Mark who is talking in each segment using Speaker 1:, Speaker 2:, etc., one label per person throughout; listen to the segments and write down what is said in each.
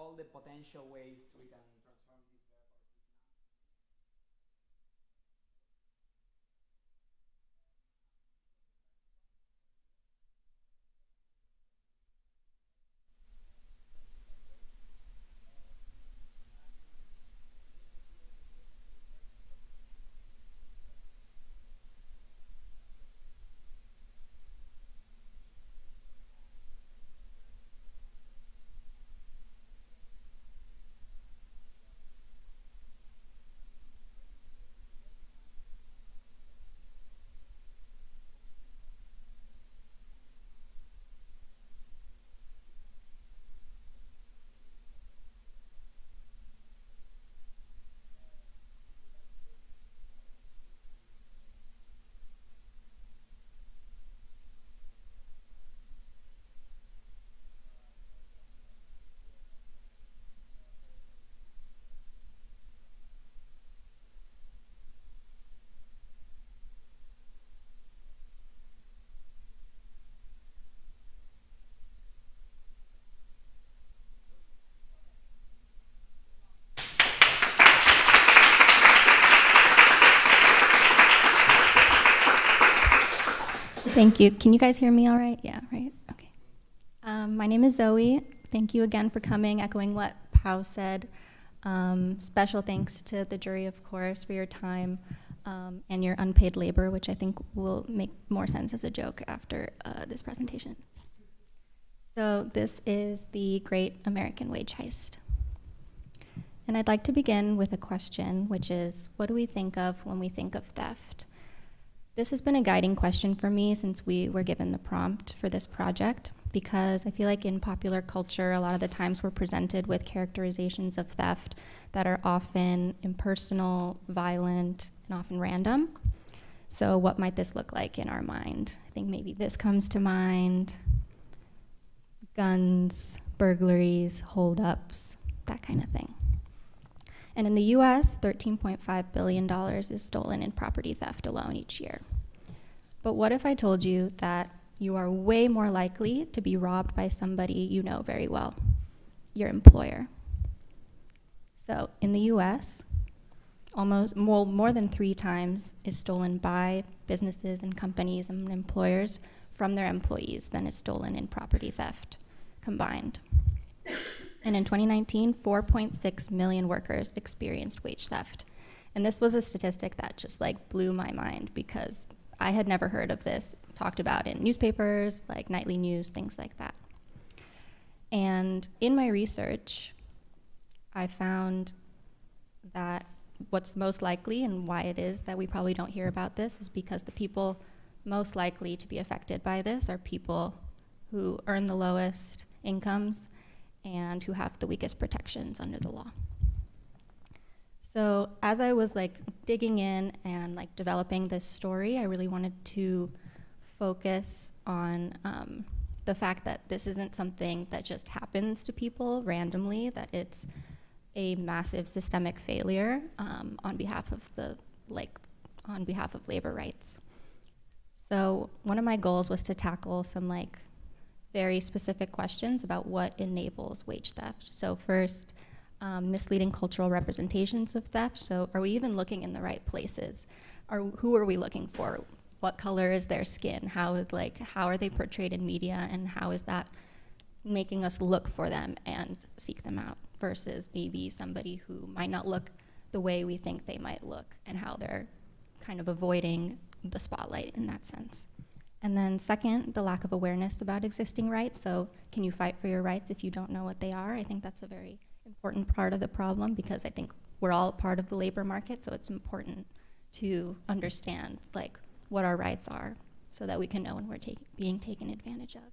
Speaker 1: all the potential ways we can transform this verb.
Speaker 2: Thank you. Can you guys hear me all right? Yeah, right? Okay. My name is Zoe. Thank you again for coming, echoing what Pau said. Special thanks to the jury, of course, for your time and your unpaid labor, which I think will make more sense as a joke after this presentation. So this is the Great American Wage Heist. And I'd like to begin with a question, which is, what do we think of when we think of theft? This has been a guiding question for me since we were given the prompt for this project, because I feel like in popular culture, a lot of the times we're presented with characterizations of theft that are often impersonal, violent, and often random. So what might this look like in our mind? I think maybe this comes to mind: guns, burglaries, holdups, that kind of thing. And in the US, $13.5 billion is stolen in property theft alone each year. But what if I told you that you are way more likely to be robbed by somebody you know very well, your employer? So in the US, more than 3 times is stolen by businesses and companies and employers from their employees than is stolen in property theft combined. And in 2019, 4.6 million workers experienced wage theft. And this was a statistic that just blew my mind, because I had never heard of this talked about in newspapers, like nightly news, things like that. And in my research, I found that what's most likely, and why it is that we probably don't hear about this, is because the people most likely to be affected by this are people who earn the lowest incomes and who have the weakest protections under the law. So as I was digging in and developing this story, I really wanted to focus on the fact that this isn't something that just happens to people randomly, that it's a massive systemic failure on behalf of labor rights. So one of my goals was to tackle some very specific questions about what enables wage theft. So first, misleading cultural representations of theft. So are we even looking in the right places? Who are we looking for? What color is their skin? How are they portrayed in media, and how is that making us look for them and seek them out, versus maybe somebody who might not look the way we think they might look, and how they're kind of avoiding the spotlight in that sense. And then second, the lack of awareness about existing rights. So can you fight for your rights if you don't know what they are? I think that's a very important part of the problem, because I think we're all part of the labor market, so it's important to understand what our rights are so that we can know when we're being taken advantage of.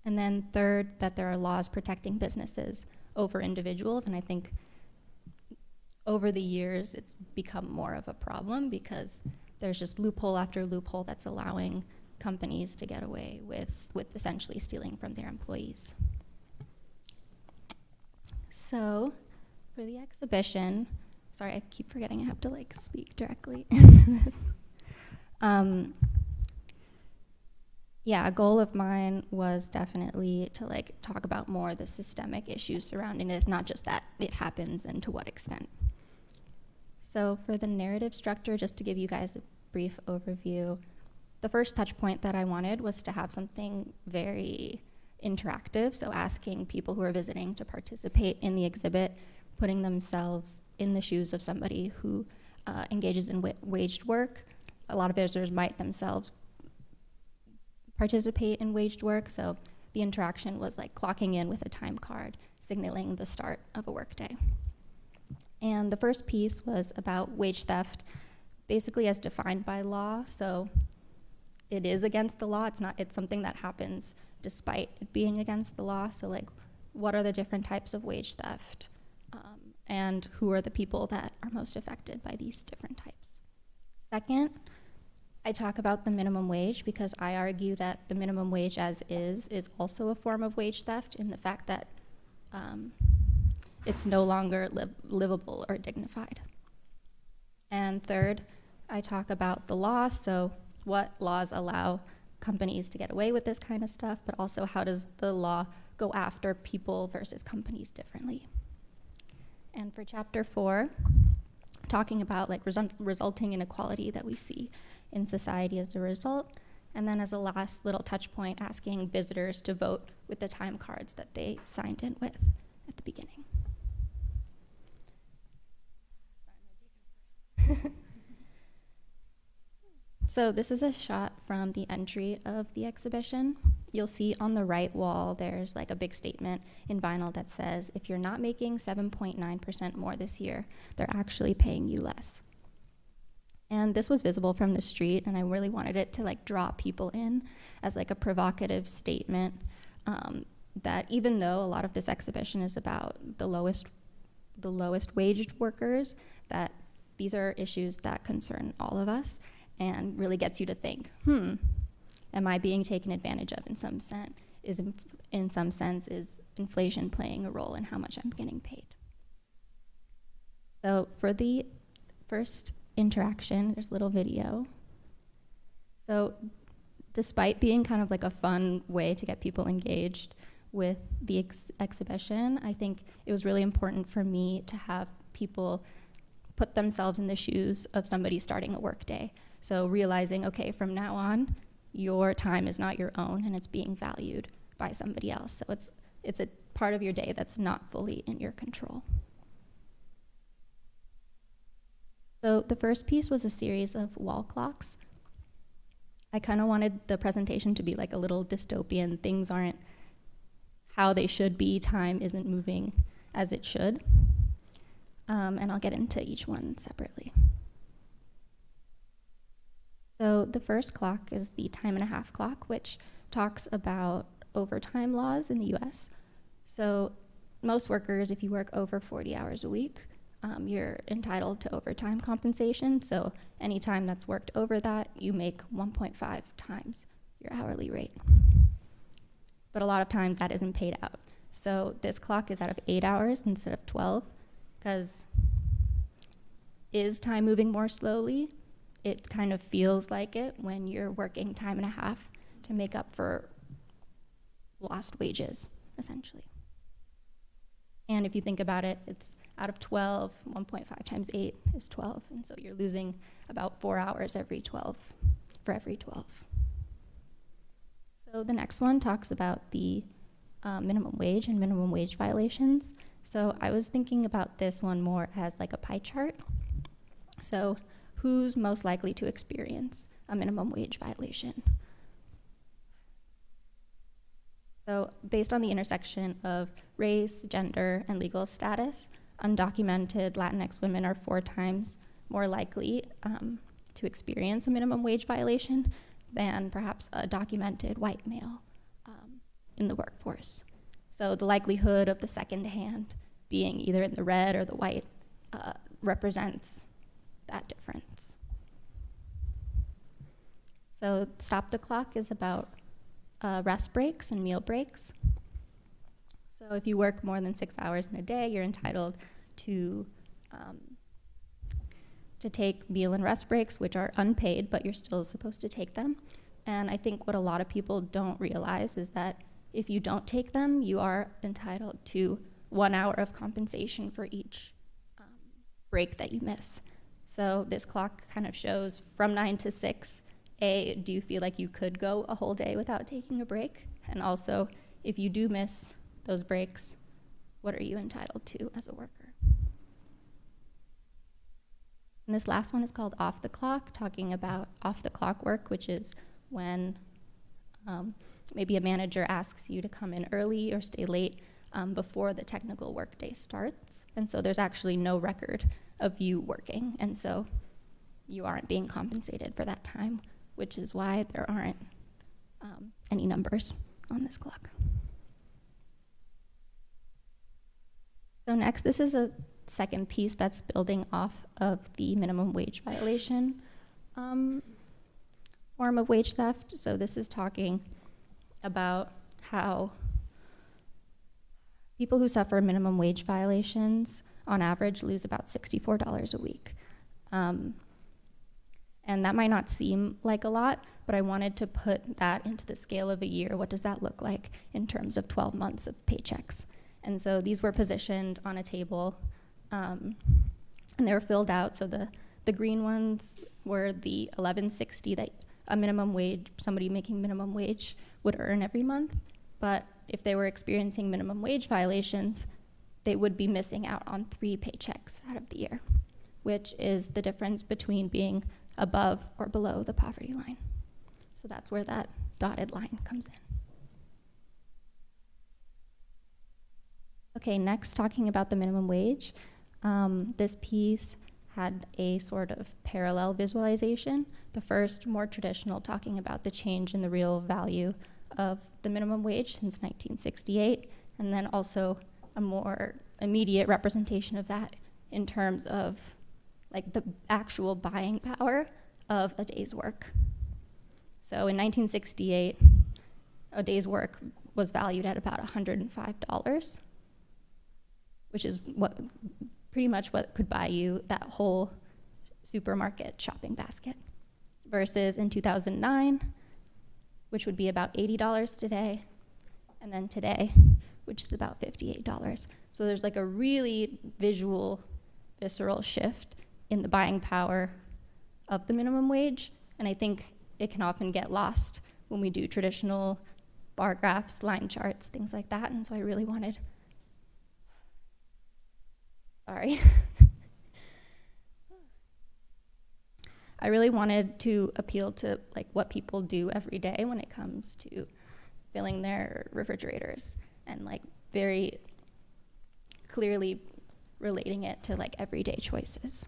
Speaker 2: And then third, that there are laws protecting businesses over individuals, and I think over the years it's become more of a problem, because there's just loophole after loophole that's allowing companies to get away with essentially stealing from their employees. So for the exhibition, sorry, I keep forgetting I have to speak directly into this. Yeah, a goal of mine was definitely to like talk about more the systemic issues surrounding it, not just that it happens and to what extent. So for the narrative structure, just to give you guys a brief overview, the first touch point that I wanted was to have something very interactive, so asking people who are visiting to participate in the exhibit, putting themselves in the shoes of somebody who engages in waged work. A lot of visitors might themselves participate in waged work, so the interaction was like clocking in with a time card, signaling the start of a workday. And the first piece was about wage theft, basically as defined by law. So it is against the law. It's something that happens despite it being against the law. So like, what are the different types of wage theft? And who are the people that are most affected by these different types? Second, I talk about the minimum wage because I argue that the minimum wage as is also a form of wage theft in the fact that it's no longer livable or dignified. And third, I talk about the law, so what laws allow companies to get away with this kind of stuff, but also how does the law go after people versus companies differently. And for chapter 4, talking about like resulting inequality that we see in society as a result, and then as a last little touch point, asking visitors to vote with the time cards that they signed in with at the beginning. So this is a shot from the entry of the exhibition. You'll see on the right wall, there's like a big statement in vinyl that says, if you're not making 7.9% more this year, they're actually paying you less. And this was visible from the street, and I really wanted it to like draw people in as like a provocative statement that even though a lot of this exhibition is about the lowest waged workers, that these are issues that concern all of us and really gets you to think, am I being taken advantage of in some sense? In some sense, is inflation playing a role in how much I'm getting paid? So for the first interaction, there's a little video. So despite being kind of like a fun way to get people engaged with the exhibition, I think it was really important for me to have people put themselves in the shoes of somebody starting a work day. So realizing, okay, from now on, your time is not your own and it's being valued by somebody else. So it's a part of your day that's not fully in your control. So the first piece was a series of wall clocks. I kind of wanted the presentation to be like a little dystopian. Things aren't how they should be. Time isn't moving as it should. And I'll get into each one separately. So the first clock is the time-and-a-half clock, which talks about overtime laws in the US. So most workers, if you work over 40 hours a week, you're entitled to overtime compensation. So any time that's worked over that, you make 1.5 times your hourly rate. But a lot of times that isn't paid out. So this clock is out of 8 hours instead of 12, because is time moving more slowly? It kind of feels like it when you're working time and a half to make up for lost wages, essentially. And if you think about it, it's out of 12, 1.5 times 8 is 12. And so you're losing about 4 hours for every 12. So the next one talks about the minimum wage and minimum wage violations. So I was thinking about this one more as like a pie chart. So who's most likely to experience a minimum wage violation? So based on the intersection of race, gender, and legal status, undocumented Latinx women are 4 times more likely to experience a minimum wage violation than perhaps a documented white male in the workforce. So the likelihood of the second hand being either in the red or the white represents that difference. So stop the clock is about rest breaks and meal breaks. So if you work more than 6 hours in a day, you're entitled to take meal and rest breaks, which are unpaid, but you're still supposed to take them. And I think what a lot of people don't realize is that if you don't take them, you are entitled to 1 hour of compensation for each break that you miss. So this clock kind of shows from 9 to 6, do you feel like you could go a whole day without taking a break? And also, if you do miss those breaks, what are you entitled to as a worker? And this last one is called off the clock, talking about off the clock work, which is when maybe a manager asks you to come in early or stay late before the technical workday starts. And so there's actually no record of you working. And so you aren't being compensated for that time, which is why there aren't any numbers on this clock. So next, this is a second piece that's building off of the minimum wage violation form of wage theft. So this is talking about how people who suffer minimum wage violations on average lose about $64 a week. And that might not seem like a lot, but I wanted to put that into the scale of a year. What does that look like in terms of 12 months of paychecks? And so these were positioned on a table, and they were filled out. So the green ones were the $11.60 that a minimum wage, somebody making minimum wage would earn every month. But if they were experiencing minimum wage violations, they would be missing out on 3 paychecks out of the year, which is the difference between being above or below the poverty line. So that's where that dotted line comes in. Okay, next, talking about the minimum wage. This piece had a sort of parallel visualization. The first, more traditional, talking about the change in the real value of the minimum wage since 1968, and then also a more immediate representation of that in terms of like the actual buying power of a day's work. So in 1968, a day's work was valued at about $105, which is what pretty much what could buy you that whole supermarket shopping basket. Versus in 2009, which would be about $80 today, and then today, which is about $58. So there's like a really visual, visceral shift in the buying power of the minimum wage, and I think it can often get lost when we do traditional bar graphs, line charts, things like that, and so I really wanted, I really wanted to appeal to like what people do every day when it comes to filling their refrigerators and like very clearly relating it to like everyday choices.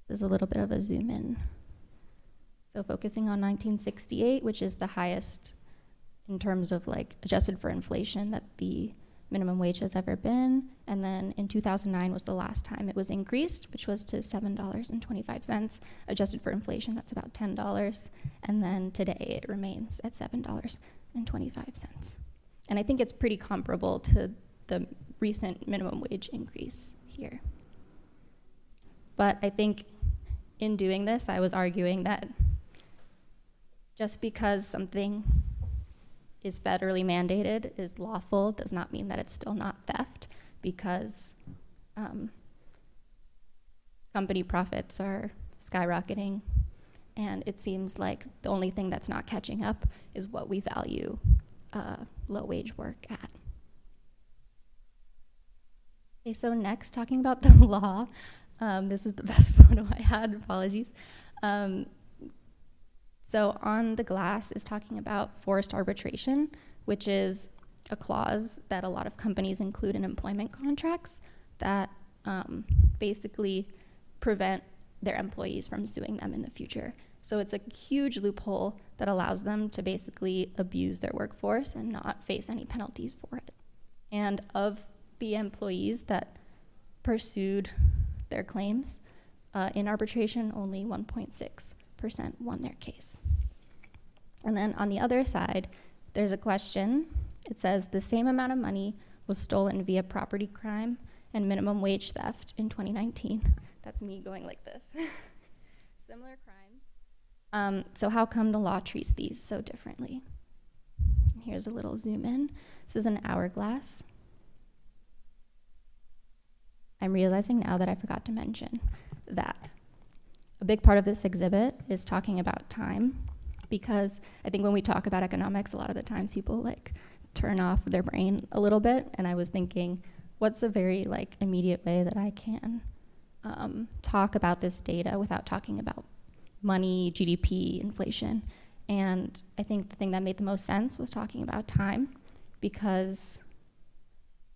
Speaker 2: This is a little bit of a zoom in. So focusing on 1968, which is the highest in terms of like adjusted for inflation that the minimum wage has ever been. And then in 2009 was the last time it was increased, which was to $7.25. Adjusted for inflation, that's about $10. And then today it remains at $7.25. And I think it's pretty comparable to the recent minimum wage increase here. But I think in doing this, I was arguing that just because something is federally mandated, is lawful, does not mean that it's still not theft, because company profits are skyrocketing, and it seems like the only thing that's not catching up is what we value low-wage work at. Okay, so next, talking about the law. This is the best photo I had, apologies. So on the glass is talking about forced arbitration, which is a clause that a lot of companies include in employment contracts that basically prevent their employees from suing them in the future. So it's a huge loophole that allows them to basically abuse their workforce and not face any penalties for it. And of the employees that pursued their claims in arbitration, only 1.6% won their case. And then on the other side, there's a question. It says the same amount of money was stolen via property crime and minimum wage theft in 2019. That's me going like this. similar crimes. So how come the law treats these so differently? Here's a little zoom in. This is an hourglass. I'm realizing now that I forgot to mention that a big part of this exhibit is talking about time, because I think when we talk about economics, a lot of the times people like turn off their brain a little bit, and I was thinking, what's a very like immediate way that I can talk about this data without talking about money, GDP, inflation? And I think the thing that made the most sense was talking about time, because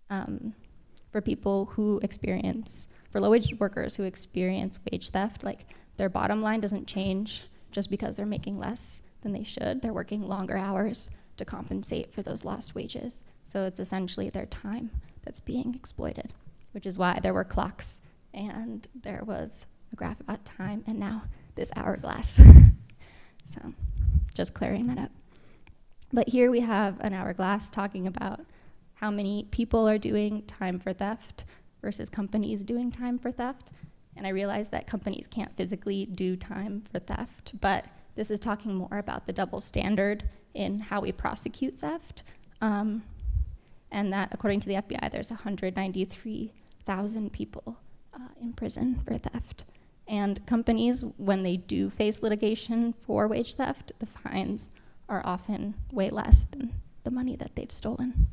Speaker 2: for people who experience, for low-wage workers who experience wage theft, like their bottom line doesn't change just because they're making less than they should. They're working longer hours to compensate for those lost wages. So it's essentially their time that's being exploited, which is why there were clocks and there was a graph about time and now this hourglass. So just clearing that up. But here we have an hourglass talking about how many people are doing time for theft versus companies doing time for theft. And I realized that companies can't physically do time for theft, but this is talking more about the double standard in how we prosecute theft. And that according to the FBI, there's 193,000 people in prison for theft. And companies, when they do face litigation for wage theft, the fines are often way less than the money that they've stolen.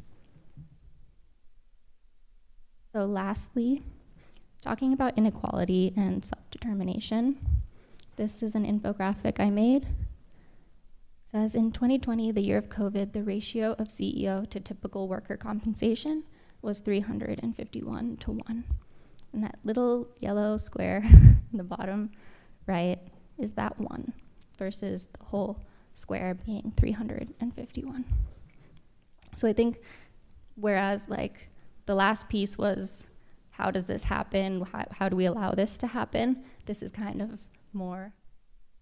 Speaker 2: So lastly, talking about inequality and self-determination, this is an infographic I made. It says, in 2020, the year of COVID, the ratio of CEO to typical worker compensation was 351 to 1. And that little yellow square in the bottom right is that 1 versus the whole square being 351. So I think whereas like the last piece was, how does this happen? How do we allow this to happen? This is kind of more,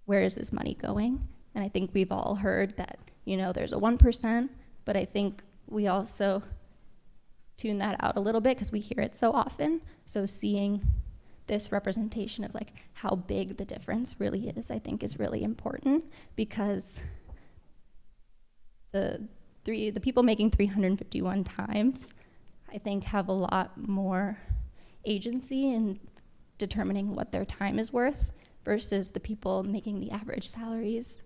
Speaker 2: where is this money going? And I think we've all heard that, you know, there's a 1%, but I think we also tune that out a little bit because we hear it so often. So seeing this representation of like how big the difference really is, I think is really important, because the people making 351 times, I think, have a lot more agency in determining what their time is worth versus the people making the average salaries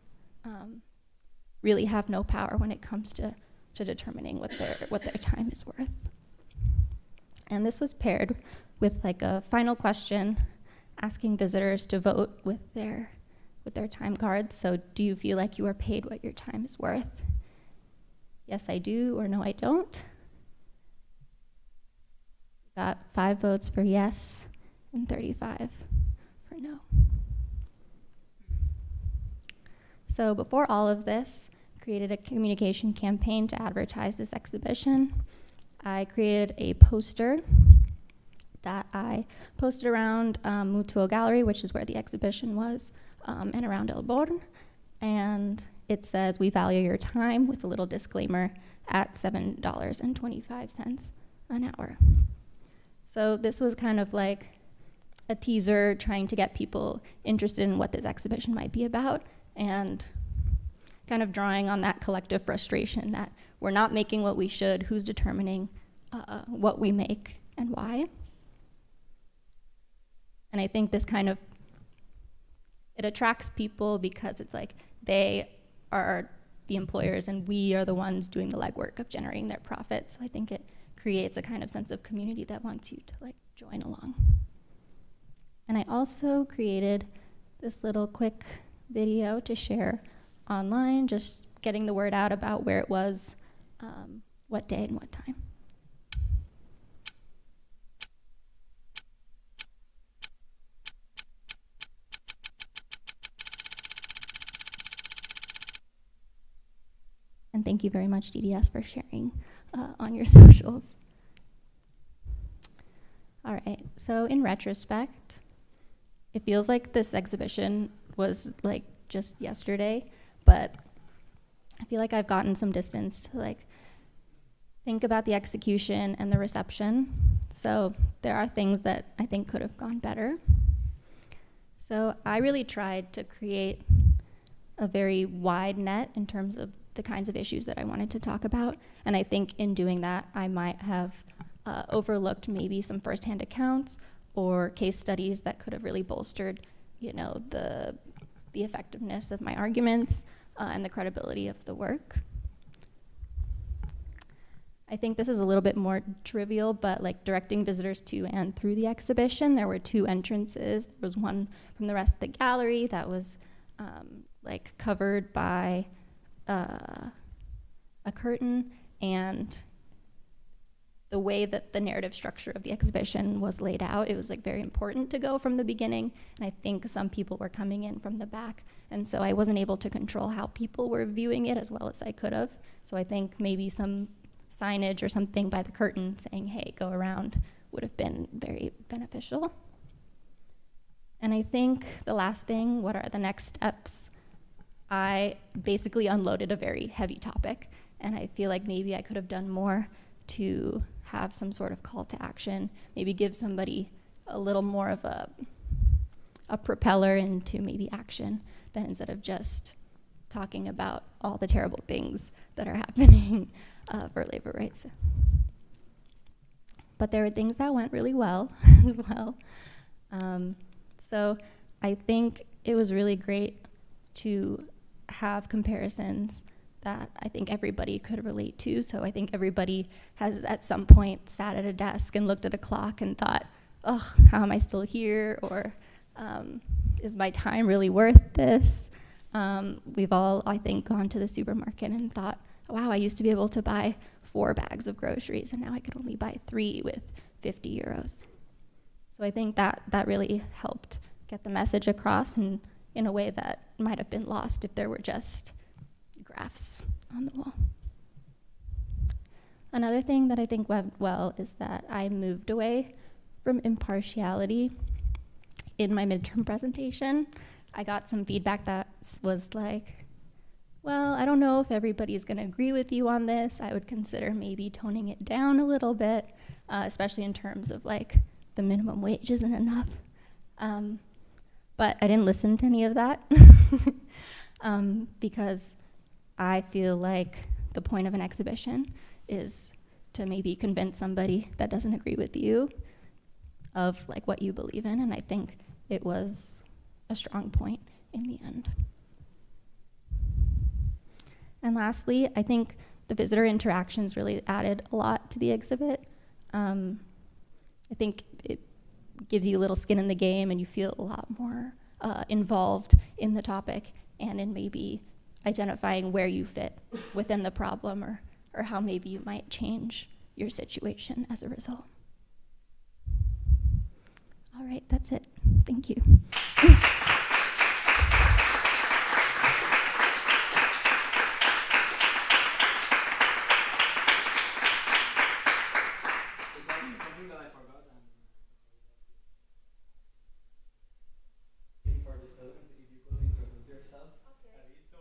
Speaker 2: really have no power when it comes to determining what their time is worth. And this was paired with like a final question asking visitors to vote with their time cards. So do you feel like you are paid what your time is worth? Yes, I do, or no, I don't. Got 5 votes for yes and 35 for no. So before all of this, created a communication campaign to advertise this exhibition. I created a poster that I posted around Mutual Gallery, which is where the exhibition was, and around El Born. And it says, "We value your time," with a little disclaimer, at $7.25 an hour. So this was kind of like a teaser trying to get people interested in what this exhibition might be about, and kind of drawing on that collective frustration that we're not making what we should, who's determining what we make and why. And I think this kind of, it attracts people because it's like they are the employers and we are the ones doing the legwork of generating their profits. So I think it creates a kind of sense of community that wants you to like join along. And I also created this little quick video to share online, just getting the word out about where it was, what day and what time. And thank you very much, DDS, for sharing on your socials. All right, so in retrospect, it feels like this exhibition was like just yesterday, but I feel like I've gotten some distance to like think about the execution and the reception. So there are things that I think could have gone better. So I really tried to create a very wide net in terms of the kinds of issues that I wanted to talk about. And I think in doing that, I might have overlooked maybe some firsthand accounts or case studies that could have really bolstered, the effectiveness of my arguments and the credibility of the work. I think this is a little bit more trivial, but like directing visitors to and through the exhibition, there were 2 entrances. There was one from the rest of the gallery that was covered by a curtain, and the way that the narrative structure of the exhibition was laid out, it was very important to go from the beginning. And I think some people were coming in from the back, and so I wasn't able to control how people were viewing it as well as I could have. So I think maybe some signage or something by the curtain saying, hey, go around, would have been very beneficial. And I think the last thing, what are the next steps? I basically unloaded a very heavy topic, and I feel like maybe I could have done more to have some sort of call to action, maybe give somebody a little more of a propeller into maybe action, than instead of just talking about all the terrible things that are happening for labor rights. But there were things that went really well as well. So I think it was really great to have comparisons that I think everybody could relate to. So I think everybody has at some point sat at a desk and looked at a clock and thought, oh, how am I still here? Or is my time really worth this? We've all, I think, gone to the supermarket and thought, wow, I used to be able to buy 4 bags of groceries, and now I could only buy 3 with 50 euros. So I think that really helped get the message across, and in a way that might have been lost if there were just graphs on the wall. Another thing that I think went well is that I moved away from impartiality in my midterm presentation. I got some feedback that was like, well, I don't know if everybody's going to agree with you on this. I would consider maybe toning it down a little bit, especially in terms of the minimum wage isn't enough. But I didn't listen to any of that because I feel like the point of an exhibition is to maybe convince somebody that doesn't agree with you of what you believe in, and I think it was a strong point in the end. And lastly, I think the visitor interactions really added a lot to the exhibit. I think it gives you a little skin in the game and you feel a lot more involved in the topic and in maybe identifying where you fit within the problem or how maybe you might change your situation as a result. All right, that's it. Thank you.
Speaker 1: Something that I forgot, for the students, if you could introduce yourself. Okay. So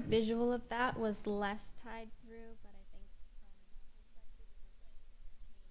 Speaker 2: visual of that was less tied through, but I think from that perspective, it was like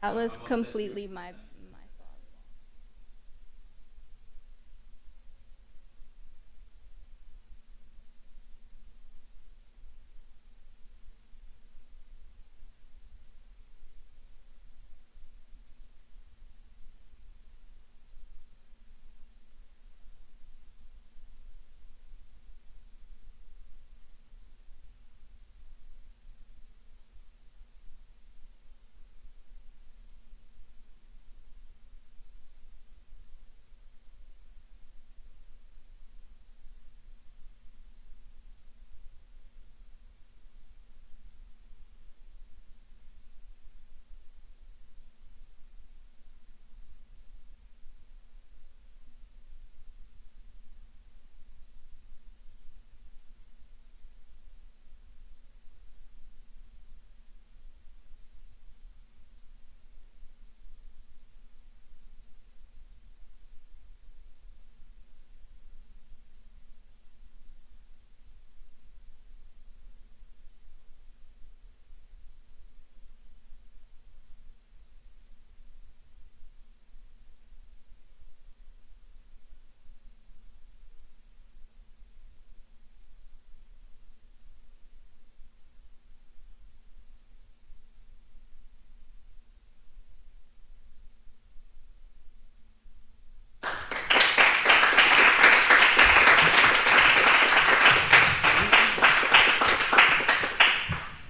Speaker 2: that was completely my